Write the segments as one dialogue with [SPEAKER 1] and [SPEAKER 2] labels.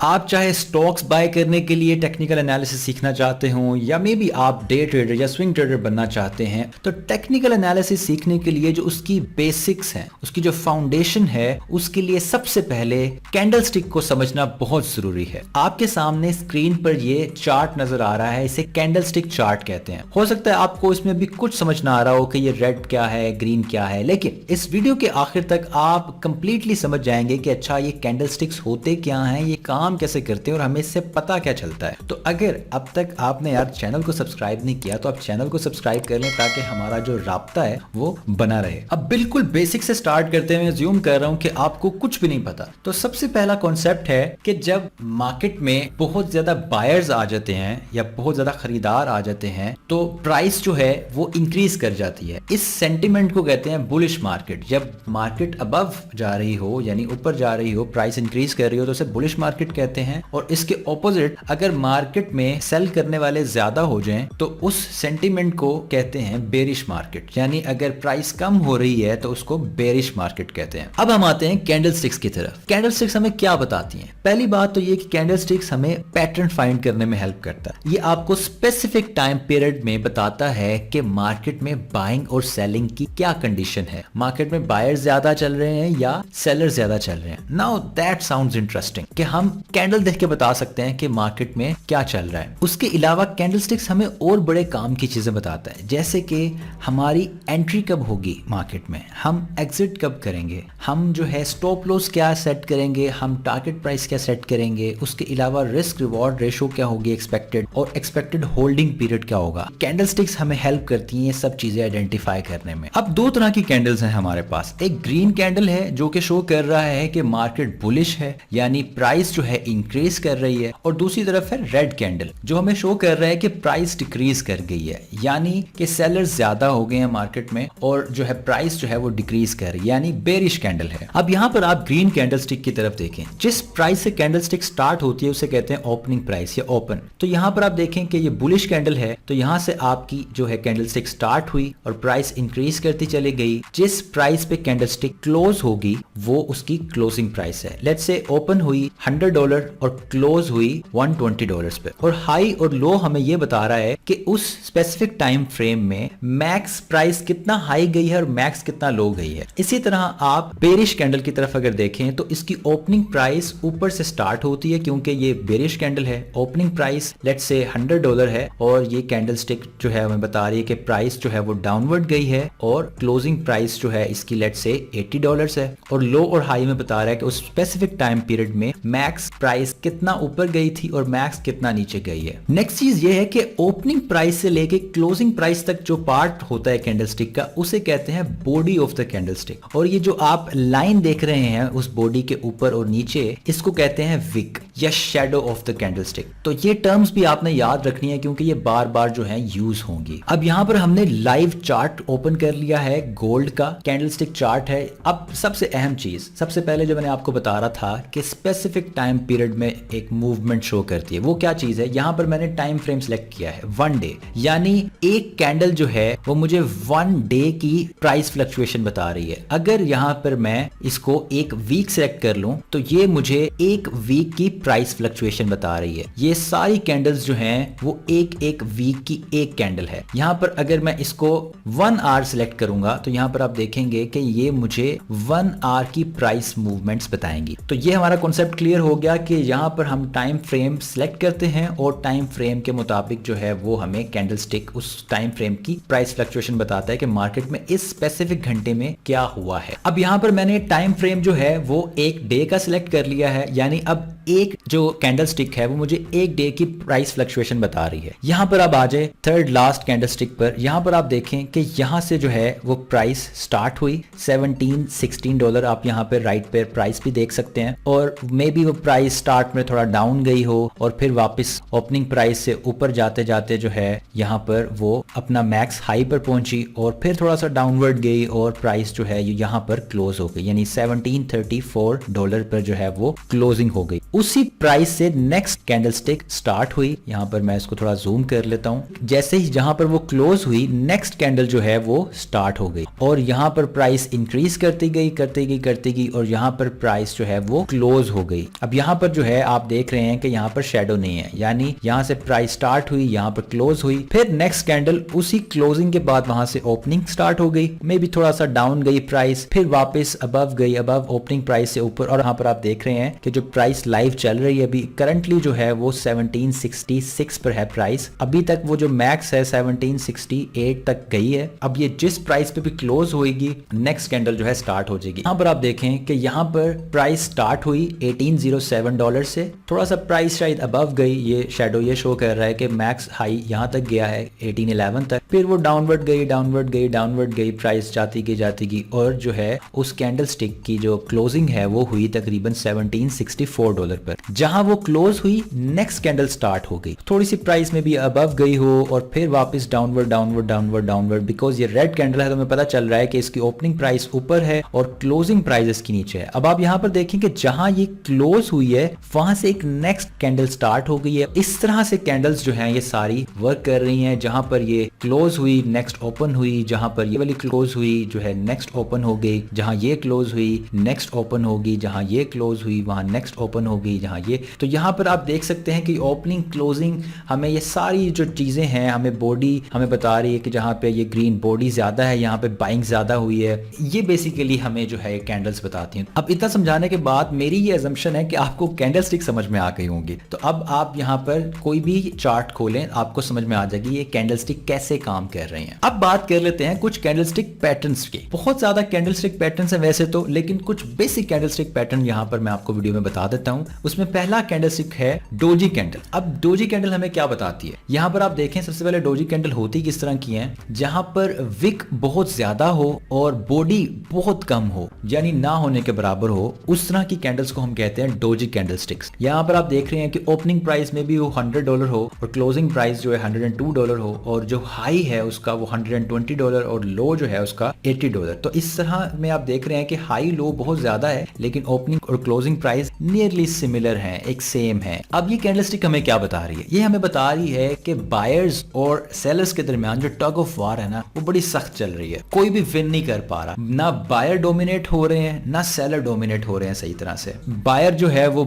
[SPEAKER 1] आप चाहे stocks bye करने के लिए टेक्निकल एनालिसिस सीखना चाहते हो या मे बी आप डे ट्रेडर या स्विंग ट्रेडर बनना चाहते हैं, तो टेक्निकल एनालिसिस सीखने के लिए जो उसकी बेसिक्स हैं, उसकी जो फाउंडेशन है, उसके लिए सबसे पहले कैंडलस्टिक को समझना बहुत जरूरी है। आपके सामने स्क्रीन पर ये चार्ट नजर आ रहा है, इसे कैंडलस्टिक चार्ट कहते हैं। हो सकता है आपको इसमें भी कुछ समझ ना आ रहा हो कि ये रेड क्या है, ग्रीन क्या है, लेकिन इस वीडियो के आखिर तक आप कंप्लीटली समझ जाएंगे कि अच्छा ये कैंडलस्टिक्स होते क्या हैं, ये काम कैसे करते हैं और हमें इससे पता क्या चलता है। तो अगर अब तक आपने यार चैनल को सब्सक्राइब नहीं किया तो आप चैनल को सब्सक्राइब कर लें ताकि हमारा जो राब्ता है वो बना रहे। अब बिल्कुल बेसिक से स्टार्ट करते हैं। ज्यूम कर रहा हूं कि आपको कुछ भी नहीं पता। तो सबसे पहला कॉन्सेप्ट है कि जब मार्केट में बहुत ज्यादा बायर्स आ जाते हैं या बहुत ज्यादा खरीदार आ जाते हैं तो प्राइस जो है वो इंक्रीज कर जाती है। इस सेंटिमेंट को कहते हैं बुलिश मार्केट। जब मार्केट अबव जा रही हो यानी ऊपर जा रही हो, प्राइस इंक्रीज कर रही हो, तो उसे बुलिश मार्केट कहते हैं। और इसके ऑपोजिट अगर मार्केट में सेल करने वाले ज्यादा हो जाएं तो उस सेंटिमेंट को कहते हैं बेरिश मार्केट। यानी अगर प्राइस कम हो रही है तो उसको बेरिश मार्केट कहते हैं। अब हम आते हैं कैंडलस्टिक्स की तरफ। कैंडलस्टिक्स हमें क्या बताती हैं? पहली बात तो ये कि कैंडलस्टिक्स हमें पैटर्न फाइंड करने में हेल्प करता है। ये आपको स्पेसिफिक टाइम पीरियड में बताता है कि मार्केट में बाइंग और सेलिंग की क्या कंडीशन है। मार्केट में बायर्स ज्यादा चल रहे हैं या सेलर ज्यादा चल रहे हैं। नाउ दैट साउंड्स इंटरेस्टिंग कि हम कैंडल देख के बता सकते हैं कि मार्केट में क्या चल रहा है। उसके अलावा कैंडलस्टिक्स हमें और बड़े काम की चीजें बताता है, जैसे कि हमारी एंट्री कब होगी मार्केट में, हम एग्जिट कब करेंगे, हम जो है स्टॉप लॉस क्या सेट करेंगे, हम टारगेट प्राइस क्या सेट करेंगे, उसके अलावा रिस्क रिवॉर्ड रेशो क्या होगी एक्सपेक्टेड, और एक्सपेक्टेड होल्डिंग पीरियड क्या होगा। कैंडलस्टिक्स हमें हेल्प करती हैं सब चीजें आइडेंटिफाई करने में। अब दो तरह की कैंडल्स हैं हमारे पास। एक ग्रीन कैंडल है जो कि शो कर रहा है कि मार्केट बुलिश है यानी प्राइस जो है इंक्रीज कर रही है, और दूसरी तरफ है रेड कैंडल जो हमें शो कर रहा है कि प्राइस डिक्रीज कर गई है यानी कि सेलर्स ज्यादा हो गए हैं मार्केट में और जो है प्राइस जो है वो डिक्रीज कर रही है यानी बेरिश कैंडल है। अब यहां पर आप ग्रीन कैंडलस्टिक की तरफ देखें। जिस प्राइस से कैंडलस्टिक स्टार्ट होती है उसे कहते हैं ओपनिंग प्राइस या ओपन। तो यहां पर आप देखें कि ये बुलिश कैंडल है, तो यहां से आपकी जो है कैंडलस्टिक स्टार्ट हुई और प्राइस इंक्रीज करती चली गई। जिस प्राइस पे कैंडलस्टिक क्लोज होगी वो उसकी क्लोजिंग प्राइस है। लेट्स से ओपन हुई $100 और क्लोज हुई $120 पे, और हाई और लो हमें ये बता रहा है कि उस स्पेसिफिक टाइम फ्रेम में मैक्स प्राइस कितना हाई गई है और मैक्स कितना लो गई है। इसी तरह आप बेरिश कैंडल की तरफ अगर देखें तो इसकी ओपनिंग प्राइस ऊपर से स्टार्ट होती है क्योंकि ये बेरिश कैंडल है। ओपनिंग प्राइस लेट्स से $100 है और ये कैंडलस्टिक जो है हमें बता रही है कि प्राइस जो है वो डाउनवर्ड गई है और क्लोजिंग प्राइस जो है इसकी लेट्स से $80 है। और लो और हाई में बता रहा है कि उस स्पेसिफिक टाइम पीरियड में मैक्स प्राइस कितना ऊपर गई थी और मैक्स कितना नीचे गई है। नेक्स्ट चीज ये है कि ओपनिंग प्राइस से लेके क्लोजिंग प्राइस तक जो पार्ट होता है कैंडलस्टिक का उसे कहते हैं बॉडी ऑफ द कैंडलस्टिक। और ये जो आप लाइन देख रहे हैं उस बॉडी के ऊपर और नीचे, इसको कहते हैं विक या शैडो ऑफ द कैंडलस्टिक। तो ये टर्म्स भी आपने याद रखनी है क्योंकि ये बार बार जो है यूज होंगी। अब यहाँ पर हमने लाइव चार्ट ओपन कर लिया है, गोल्ड का कैंडलस्टिक चार्ट है। अब सबसे अहम चीज, सबसे पहले जो मैंने आपको बता रहा था कि स्पेसिफिक टाइम पीरियड में एक मूवमेंट शो करती है, वो क्या चीज है? यहाँ पर मैंने टाइम फ्रेम सिलेक्ट किया है 1 डे, यानी एक कैंडल जो है वो मुझे 1 डे की प्राइस फ्लक्चुएशन बता रही है। अगर यहाँ पर मैं इसको एक वीक सिलेक्ट कर लूं तो ये मुझे एक वीक की प्राइस फ्लक्चुएशन बता रही है। ये सारी कैंडल्स जो हैं वो एक एक वीक की एक कैंडल है। यहाँ पर अगर मैं इसको 1 आवर सिलेक्ट करूंगा तो यहाँ पर आप देखेंगे कि ये मुझे 1 आवर की प्राइस मूवमेंट्स बताएंगी। तो ये हमारा कॉन्सेप्ट क्लियर हो गया कि यहाँ पर हम टाइम फ्रेम सिलेक्ट करते हैं और टाइम फ्रेम के मुताबिक जो है वो हमें कैंडलस्टिक उस टाइम फ्रेम की प्राइस फ्लक्चुएशन बताता है कि मार्केट में इस स्पेसिफिक घंटे में क्या हुआ है। अब यहाँ पर मैंने टाइम फ्रेम जो है वो एक डे का सिलेक्ट कर लिया है, यानी अब एक जो कैंडलस्टिक है वो मुझे एक डे की प्राइस फ्लक्चुएशन बता रही है। यहाँ पर अब आ जाए थर्ड लास्ट कैंडलस्टिक पर। यहाँ पर आप देखें कि यहाँ से जो है वो प्राइस स्टार्ट हुई $16 आप यहाँ पे राइट पे प्राइस भी देख सकते हैं, और मे बी वो प्राइस स्टार्ट में थोड़ा डाउन गई हो और फिर वापस ओपनिंग प्राइस से ऊपर जाते जाते जो है यहाँ पर वो अपना मैक्स हाई पर पहुंची और फिर थोड़ा सा डाउनवर्ड गई और प्राइस जो है यहाँ पर क्लोज हो गई, यानी $1734 पर जो है वो क्लोजिंग हो गई। उसी प्राइस से नेक्स्ट कैंडलस्टिक स्टार्ट हुई। यहाँ पर मैं इसको थोड़ा जूम कर लेता हूँ। जैसे ही जहां पर वो क्लोज हुई, नेक्स्ट कैंडल जो है वो स्टार्ट हो गई और यहाँ पर प्राइस इंक्रीज करती गई और यहाँ पर प्राइस जो है वो क्लोज हो गई। अब यहाँ पर जो है आप देख रहे हैं कि यहाँ पर शेडो नहीं है, यानी यहाँ से प्राइस स्टार्ट हुई, यहाँ पर क्लोज हुई, फिर नेक्स्ट कैंडल उसी क्लोजिंग के बाद वहां से ओपनिंग स्टार्ट हो गई, मे भी थोड़ा सा डाउन गई प्राइस, फिर वापस अबव गई, अबव ओपनिंग प्राइस से ऊपर। और यहाँ पर आप देख रहे हैं कि जो प्राइस लाइव चल रही है अभी करंटली जो है वो 1766 पर है प्राइस। अभी तक वो जो मैक्स है 1768 तक गई है। अब ये जिस प्राइस पे भी क्लोज होगी, नेक्स्ट कैंडल जो है स्टार्ट हो जाएगी। यहाँ पर आप देखें कि यहाँ पर प्राइस स्टार्ट हुई $1807 से, थोड़ा सा प्राइस शायद अबव गई, ये शेडो ये शो कर रहा है कि मैक्स हाई यहाँ तक गया है 1811 तक, फिर वो डाउनवर्ड गई, प्राइस जाती गई और जो है उस कैंडल स्टिक की जो क्लोजिंग है वो हुई तकरीबन $1764 पर। जहां वो क्लोज हुई, नेक्स्ट कैंडल स्टार्ट हो गई, थोड़ी सी प्राइस में भी अबव गई हो और फिर वापस डाउनवर्ड, बिकॉज ये रेड कैंडल है तो हमें पता चल रहा है कि इसकी ओपनिंग प्राइस ऊपर है और क्लोजिंग प्राइस इसकी नीचे है। अब आप यहाँ पर देखें कि जहां ये क्लोज हुई है वहां से एक नेक्स्ट कैंडल स्टार्ट हो गई है। इस तरह से कैंडल्स जो हैं ये सारी वर्क कर रही हैं। जहां पर ये क्लोज हुई, नेक्स्ट ओपन हुई, जहां पर ये वाली क्लोज हुई जो है नेक्स्ट ओपन हो गई, जहां ये क्लोज हुई नेक्स्ट ओपन होगी, जहां ये क्लोज हुई वहां नेक्स्ट ओपन होगी, जहां ये। तो यहां पर आप देख सकते हैं कि ओपनिंग क्लोजिंग हमें ये सारी जो चीजें हैं, हमें बॉडी हमें बता रही है कि जहां पे ये ग्रीन बॉडी ज्यादा है, यहाँ पे बाइंग ज्यादा हुई है। ये बेसिकली हमें जो है कैंडल्स बताती हैं। अब इतना समझाने के बाद मेरी ये अजम्पशन है कि आपको कैंडल स्टिक समझ में आ गई होंगी। तो अब आप यहाँ पर कोई भी चार्ट खोलें, आपको समझ में आ जाएगी ये कैंडल स्टिक कैसे काम कर रही हैं। अब बात कर लेते हैं कुछ कैंडल स्टिक पैटर्न्स की। बहुत ज्यादा कैंडल स्टिक पैटर्न्स हैं वैसे तो, लेकिन कुछ बेसिक कैंडल स्टिक पैटर्न यहाँ पर मैं आपको वीडियो में बता देता हूँ। उसमें पहला कैंडल स्टिक है डोजी कैंडल। अब डोजी कैंडल हमें क्या बताती है, यहाँ पर आप देखें सबसे पहले डोजी कैंडल होती किस तरह की है, जहां पर विक बहुत ज्यादा हो और बॉडी बहुत कम हो, यानी ना होने के बराबर हो, उस तरह की कैंडल्स को हम कहते हैं डोजी कैंडल स्टिक्स। यहाँ पर आप देख रहे हैं कि ओपनिंग प्राइस में भी वो $100 हो और क्लोजिंग प्राइस जो है $102 हो और जो हाई है उसका वो $120 और लो जो है उसका $80। तो इस तरह में आप देख रहे हैं कि हाई लो बहुत ज्यादा है लेकिन ओपनिंग और क्लोजिंग प्राइस नियरली सिमिलर है, एक सेम है। अब ये कैंडल स्टिक हमें क्या बता रही है, ये हमें बता रही है कि बायर्स और सेलर्स के दरमियान जो टग ऑफ वार है ना वो बड़ी सख्त चल रही है। कोई भी विन नहीं कर पा रहा, ना बायर डोमिनेट हो रहे हैं ना सेलर डोमिनेट हो रहे हैं सही तरह से। बायर जो है वो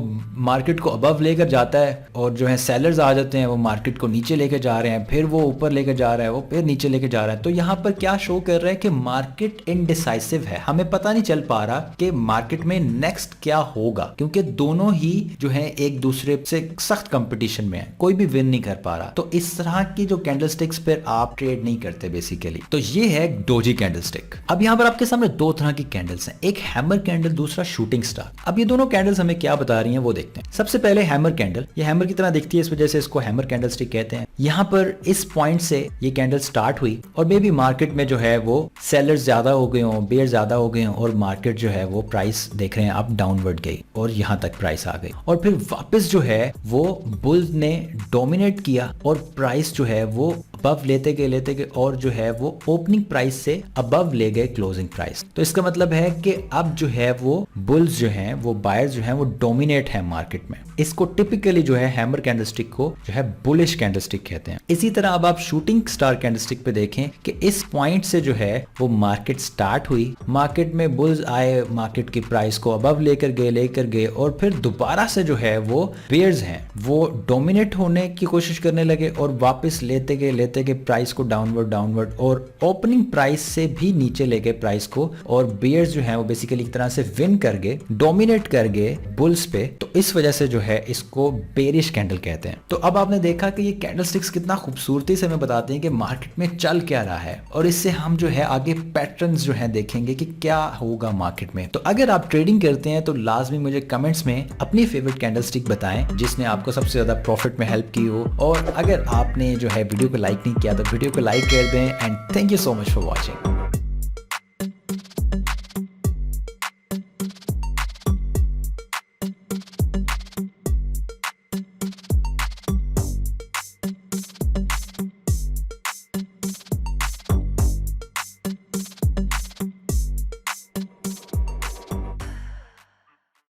[SPEAKER 1] मार्केट को अबव लेकर जाता है और जो है सेलर्स आ जाते हैं वो मार्केट को नीचे लेकर जा रहे हैं, फिर वो ऊपर लेकर जा रहा है, वो फिर नीचे लेकर जा रहा है। तो यहाँ पर क्या शो कर रहा है कि मार्केट इनडिसाइसिव है, हमें पता नहीं चल पा रहा कि मार्केट में नेक्स्ट क्या होगा, क्योंकि दोनों ही जो है एक दूसरे से सख्त कंपटीशन में है, कोई भी विन नहीं कर पा रहा। तो इस तरह की जो कैंडल स्टिक्स पर आप ट्रेड नहीं करते बेसिकली। तो ये है डोजी कैंडल स्टिक। अब यहाँ पर आपके सामने दो तरह की कैंडल्स हैं, एक हैमर कैंडल, दूसरा शूटिंग स्टार। अब ये दोनों कैंडल्स हमें क्या बता रही हैं वो देखते हैं। सबसे पहले हैमर कैंडल, ये हैमर की तरह दिखती है, इस वजह से इसको हैमर कैंडल स्टिक कहते हैं। यहाँ पर इस पॉइंट से ये कैंडल स्टार्ट हुई और मे बी मार्केट में जो है वो सेलर्स ज्यादा हो गए हों, बेयर ज्यादा हो गए हों और मार्केट जो है वो प्राइस देख रहे हैं आप डाउनवर्ड गई और यहाँ तक प्राइस आ गई और फिर वापस जो है वो बुल्स ने डोमिनेट किया और प्राइस जो है वो अबव लेते गए और जो है वो ओपनिंग प्राइस से अबव ले गए क्लोजिंग प्राइस। तो इसका मतलब है कि अब जो है वो बुल्स जो हैं, वो बायर्स जो हैं वो डोमिनेट है मार्केट में। इसको टिपिकली जो है हैमर कैंडलस्टिक को जो है बुलिश कैंडलस्टिक कहते हैं। इसी तरह अब आप शूटिंग स्टार कैंडलस्टिक पे देखें कि इस पॉइंट से जो है वो मार्केट स्टार्ट हुई, मार्केट में बुल्स आए, मार्केट की प्राइस को अबव लेकर गए और फिर दोबारा से जो है वो बेयर्स हैं वो डोमिनेट होने की कोशिश करने लगे और वापस लेते गए प्राइस को डाउनवर्ड और ओपनिंग प्राइस से भी नीचे ले गए प्राइस को और बेयर्स जो हैं वो बेसिकली एक तरह से विन कर गए, डोमिनेट कर गए बुल्स पे। तो इस वजह से जो है इसको बेरिश कैंडल कहते हैं। तो अब आपने देखा कि ये कैंडलस्टिक्स कितना खूबसूरती से हमें बताते हैं कि मार्केट में चल क्या रहा है और इससे हम जो है आगे पैटर्न्स जो है देखेंगे कि क्या होगा मार्केट में। तो अगर आप ट्रेडिंग करते हैं तो लाजमी मुझे कमेंट्स में अपनी फेवरेट कैंडलस्टिक बताएं जिसने आपको सबसे ज्यादा प्रॉफिट में हेल्प की हो। और अगर आपने जो है वीडियो को लाइक नहीं किया तो वीडियो को लाइक कर दें and thank you so much for watching.